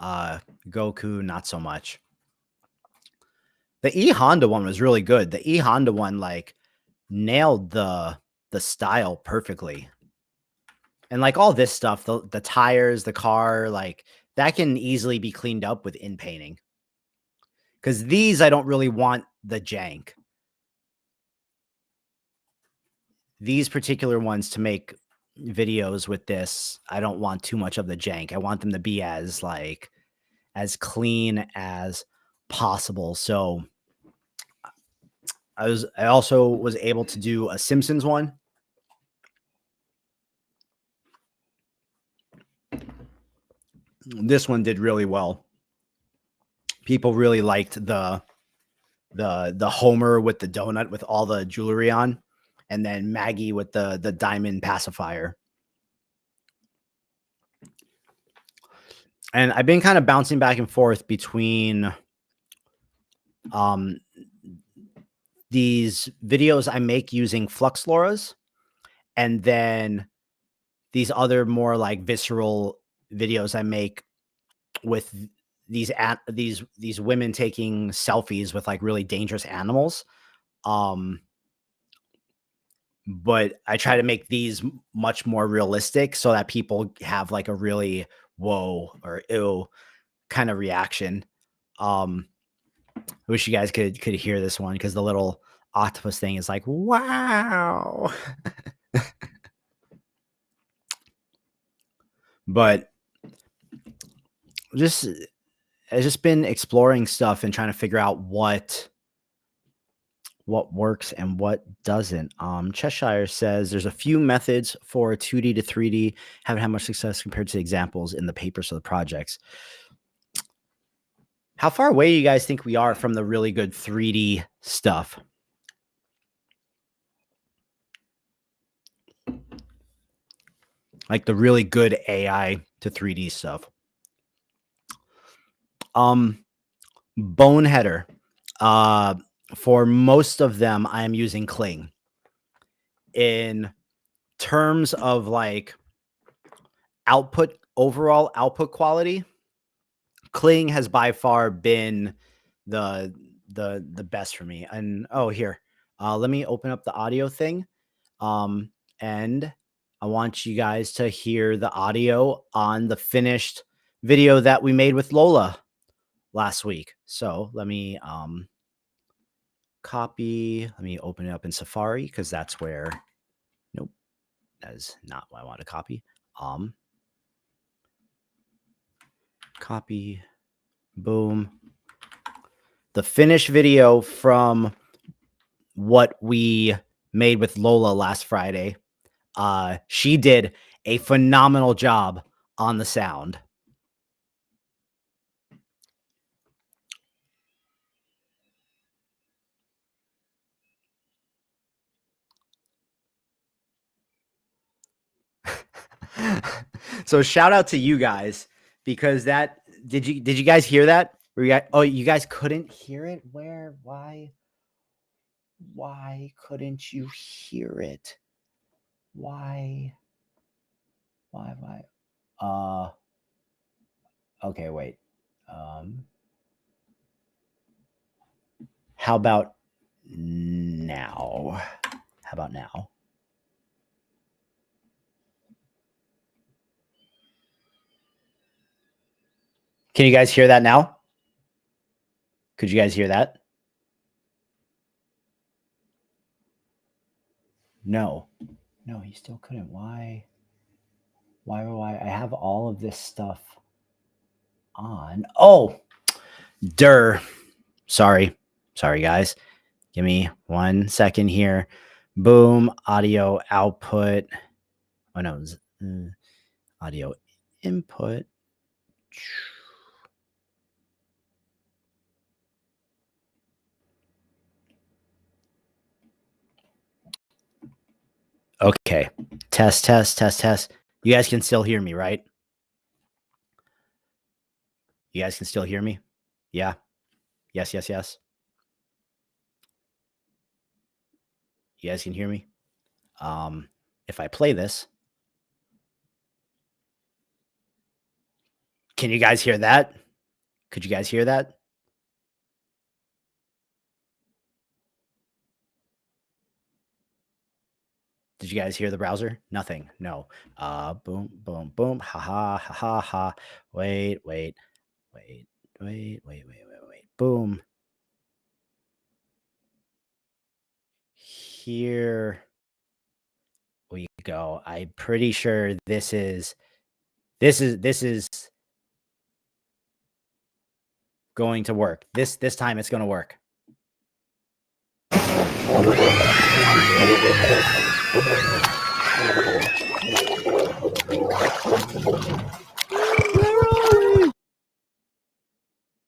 Goku, not so much. The E Honda one was really good. The E Honda one like nailed the style perfectly. And like all this stuff, the tires, the car, like that can easily be cleaned up with in painting. Because these I don't really want the jank. These particular ones, to make videos with this, I don't want too much of the jank. I want them to be as clean as possible. So I also was able to do a Simpsons one. This one did really well. People really liked the Homer with the donut with all the jewelry on, and then Maggie with the diamond pacifier. And I've been kind of bouncing back and forth between these videos I make using Flux LoRas, and then these other more like visceral videos I make with these women taking selfies with like really dangerous animals. But I try to make these much more realistic so that people have like a really whoa or ew kind of reaction. I wish you guys could hear this one, because the little octopus thing is like, wow. But I've just been exploring stuff and trying to figure out what works and what doesn't. Cheshire says there's a few methods for 2D to 3D, haven't had much success compared to examples in the papers for the projects. How far away do you guys think we are from the really good 3D stuff? Like the really good AI to 3D stuff. Boneheader. For most of them, I am using Kling. In terms of like output overall output quality, Kling has by far been the the best for me. And oh, here, let me open up the audio thing, um, and I want you guys to hear the audio on the finished video that we made with Lola last week. So let me copy. Let me open it up in Safari because that's where. Nope, that is not what I want to copy. Um, Copy. Boom. The finished video from what we made with Lola last Friday. She did a phenomenal job on the sound. So shout out to you guys because that did you guys hear that? Were you guys, oh, you guys couldn't hear it? Where? Why couldn't you hear it? Why? Why? Okay, wait. How about now? How about now? Can you guys hear that now? Could you guys hear that? No. No, he still couldn't. Why? Why? I have all of this stuff on. Oh, Dur. Sorry. Sorry, guys. Give me 1 second here. Boom. Audio output. Oh, no. Audio input. Okay. Test. You guys can still hear me, right? You guys can still hear me? Yeah. Yes. You guys can hear me? If I play this, can you guys hear that? Could you guys hear that? Did you guys hear the browser? Nothing. No. Boom, boom, boom. Ha ha ha ha ha. Wait. Boom. Here we go. I'm pretty sure this is going to work. This time it's going to work.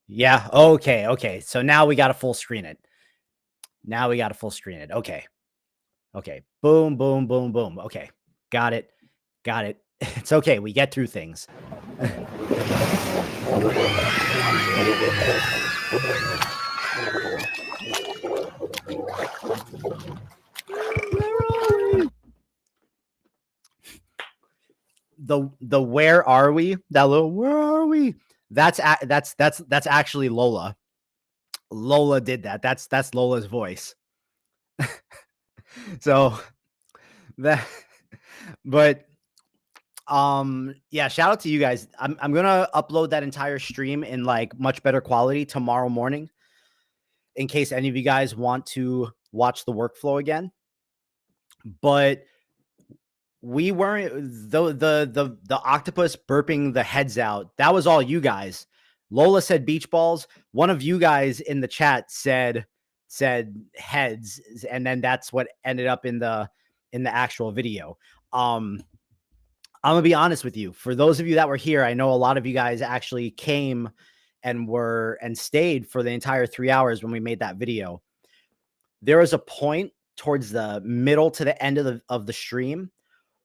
Yeah. Okay. So now we got to full screen it. Okay. Boom, boom, boom, boom. Okay. Got it. It's okay. We get through things. The where are we? That little where are we? That's actually Lola. Lola did that. That's Lola's voice. So that, but yeah, shout out to you guys. I'm gonna upload that entire stream in like much better quality tomorrow morning, in case any of you guys want to watch the workflow again. But we weren't the octopus burping the heads out. That was all you guys. Lola said beach balls. One of you guys in the chat said heads, and then that's what ended up in the actual video. I'm gonna be honest with you. For those of you that were here, I know a lot of you guys actually came and stayed for the entire 3 hours when we made that video. There was a point towards the middle to the end of the stream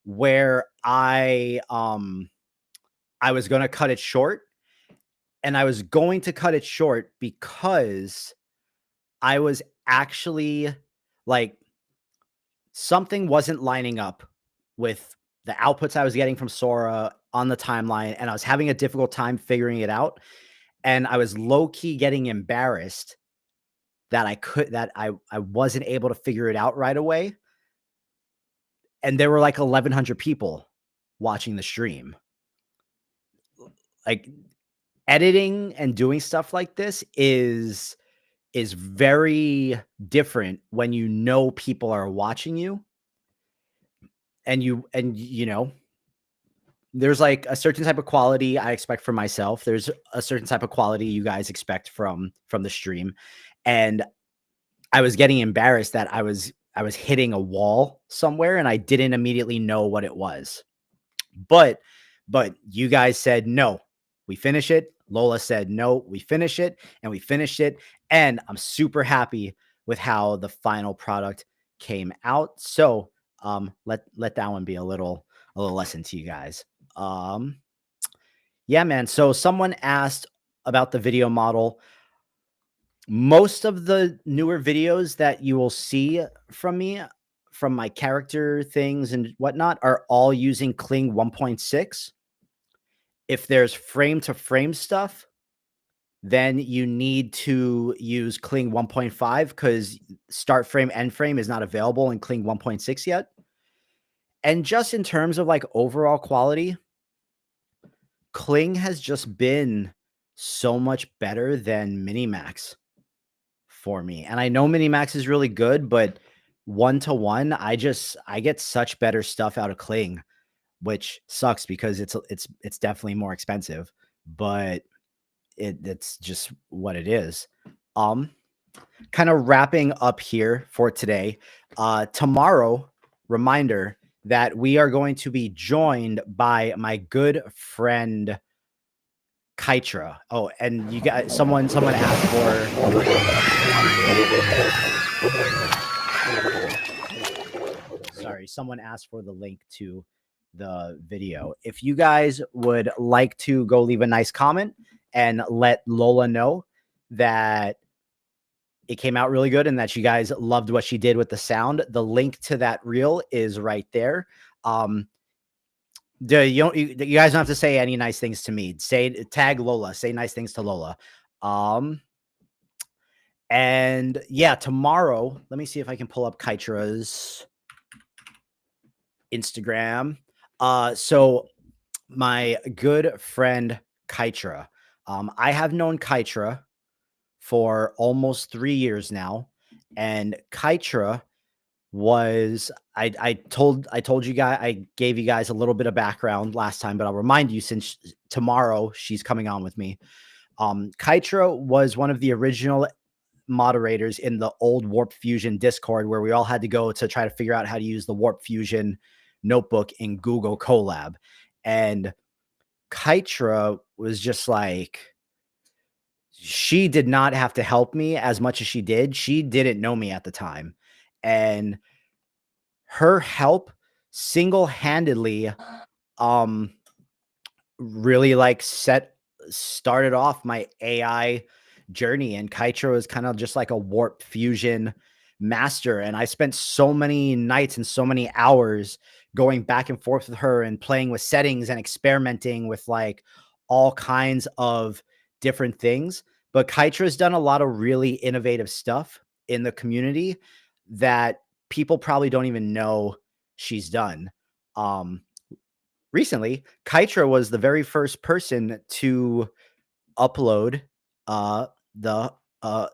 where I was going to cut it short, and I was going to cut it short because I was actually like, something wasn't lining up with the outputs I was getting from Sora on the timeline, and I was having a difficult time figuring it out, and I was low key getting embarrassed that I wasn't able to figure it out right away. And there were like 1,100 people watching the stream. Like, editing and doing stuff like this is very different when you know people are watching you, and you know, there's like a certain type of quality I expect from myself. There's a certain type of quality you guys expect from the stream. And I was getting embarrassed that I was hitting a wall somewhere and I didn't immediately know what it was. But you guys said, "No, we finish it." Lola said, "No, we finish it," and we finished it, and I'm super happy with how the final product came out. So, let that one be a little lesson to you guys. Um, yeah, man. So someone asked about the video model. Most of the newer videos that you will see from me, from my character things and whatnot, are all using Kling 1.6. If there's frame to frame stuff, then you need to use Kling 1.5 because start frame, end frame is not available in Kling 1.6 yet. And just in terms of like overall quality, Kling has just been so much better than Minimax for me. And I know Minimax is really good, but one to one, I get such better stuff out of Kling, which sucks because it's definitely more expensive, but it's just what it is. Um, Kind of wrapping up here for today. Tomorrow, reminder that we are going to be joined by my good friend Kytra. Oh, and you got someone asked for someone asked for the link to the video. If you guys would like to go leave a nice comment and let Lola know that it came out really good and that you guys loved what she did with the sound, the link to that reel is right there. Um, you guys don't have to say any nice things to me. Tag Lola, say nice things to Lola. And yeah, tomorrow, let me see if I can pull up Kytra's Instagram. So my good friend Kytra, I have known Kytra for almost 3 years now, and Kytra was I told you guys, I gave you guys a little bit of background last time, but I'll remind you since tomorrow she's coming on with me. Kytra was one of the original moderators in the old Warp Fusion Discord where we all had to go to try to figure out how to use the Warp Fusion notebook in Google Colab. And Kytra was just like, she did not have to help me as much as she did. She didn't know me at the time. And her help single-handedly um really like started off my AI journey, and Kytra was kind of just like a Warp Fusion master, and I spent so many nights and so many hours going back and forth with her and playing with settings and experimenting with like all kinds of different things. But Kytra's done a lot of really innovative stuff in the community that people probably don't even know she's done. Um, Recently, Kytra was the very first person to upload uh, the uh,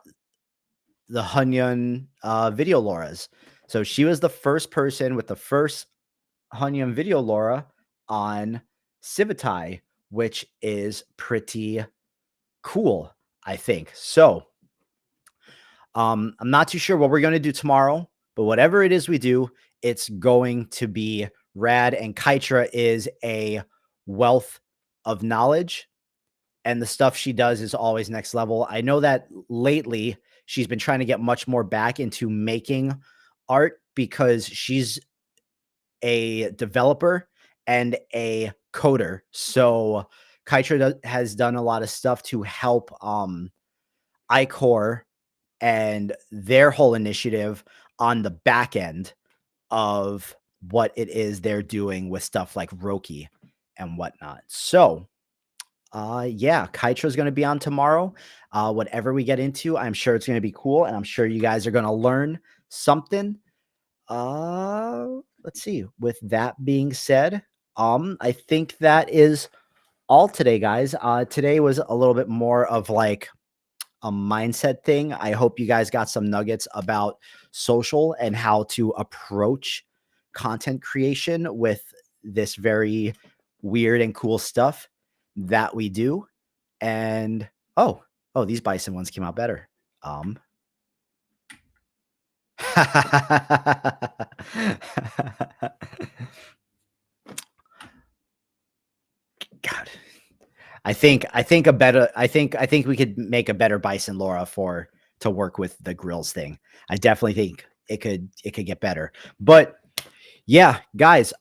the Hunyun video LoRAs. So she was the first person with the first Hunyun video LoRa on Civitai, which is pretty cool, I think. So I'm not too sure what we're going to do tomorrow, but whatever it is we do, it's going to be rad. And Kytra is a wealth of knowledge, and the stuff she does is always next level. I know that lately she's been trying to get much more back into making art because she's a developer and a coder. So Kytra has done a lot of stuff to help iCore and their whole initiative on the back end of what it is they're doing with stuff like Roki. and whatnot. So, yeah, Kytra is going to be on tomorrow. Whatever we get into, I'm sure it's going to be cool, and I'm sure you guys are going to learn something. Let's see. With that being said, I think that is all today, guys. Today was a little bit more of like a mindset thing. I hope you guys got some nuggets about social and how to approach content creation with this very weird and cool stuff that we do. And oh, these bison ones came out better. God. I think we could make a better bison Laura for to work with the grills thing. I definitely think it could get better. But yeah, guys,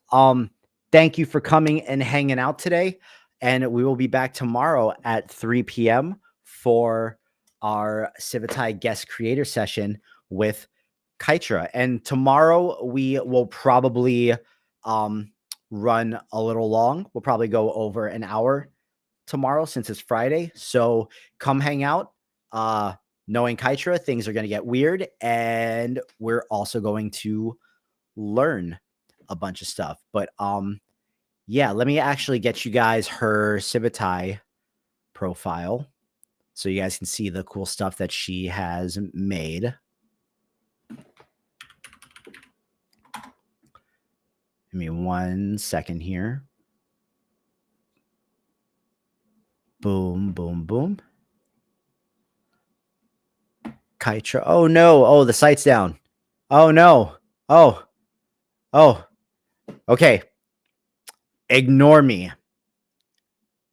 thank you for coming and hanging out today. And we will be back tomorrow at 3 p.m. for our Civitai guest creator session with Kytra. And tomorrow we will probably run a little long. We'll probably go over an hour tomorrow since it's Friday. So come hang out. Knowing Kytra, things are going to get weird. And we're also going to learn a bunch of stuff. But yeah, let me actually get you guys her Civitai profile so you guys can see the cool stuff that she has made. Give me 1 second here. Boom, boom, boom. Kytra. Oh no. Oh, the site's down. Oh no. Oh. Okay. Ignore me.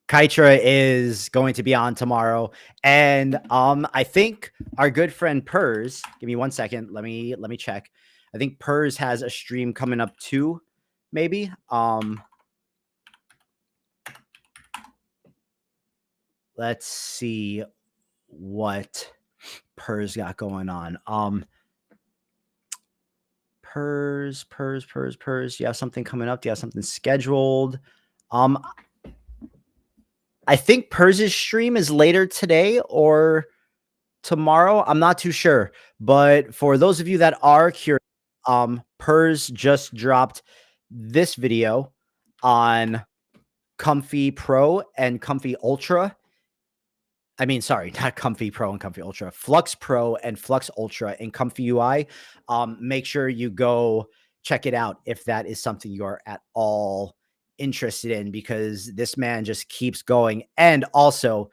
Kytra is going to be on tomorrow. And I think our good friend Purs, give me 1 second. Let me check. I think Purs has a stream coming up too, maybe. Let's see what Purs got going on. Purs. You have something coming up? Do you have something scheduled? I think Purs's stream is later today or tomorrow. I'm not too sure. But for those of you that are curious, Purs just dropped this video on Comfy Pro and Comfy Ultra. I mean, sorry, not Comfy Pro and Comfy Ultra, Flux Pro and Flux Ultra in Comfy UI. Make sure you go check it out if that is something you are at all interested in, because this man just keeps going. And also,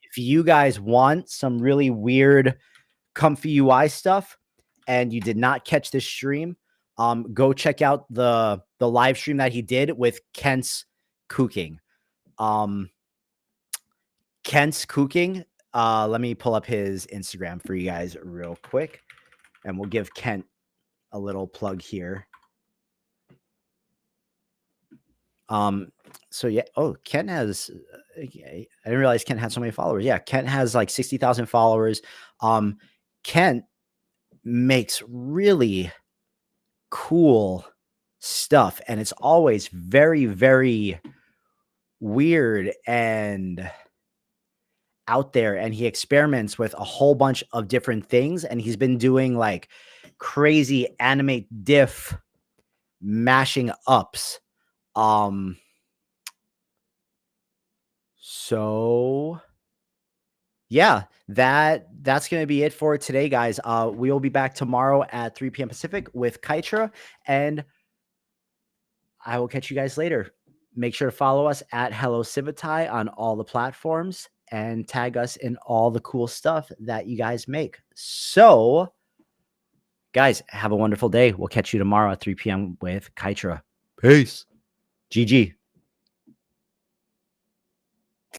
if you guys want some really weird Comfy UI stuff and you did not catch this stream, go check out the live stream that he did with Kent's Cooking. Kent's Cooking. Let me pull up his Instagram for you guys real quick, and we'll give Kent a little plug here. So yeah. Oh, Kent has. I didn't realize Kent had so many followers. Yeah, Kent has like 60,000 followers. Kent makes really cool stuff, and it's always very, very weird and out there, and he experiments with a whole bunch of different things, and he's been doing like crazy animate diff mashing ups. So yeah, that's going to be it for today, guys. We will be back tomorrow at 3 p.m. Pacific with Kytra, and I will catch you guys later. Make sure to follow us at Hello Civitai on all the platforms and tag us in all the cool stuff that you guys make. So, guys, have a wonderful day. We'll catch you tomorrow at 3 p.m. with Kytra. Peace. GG.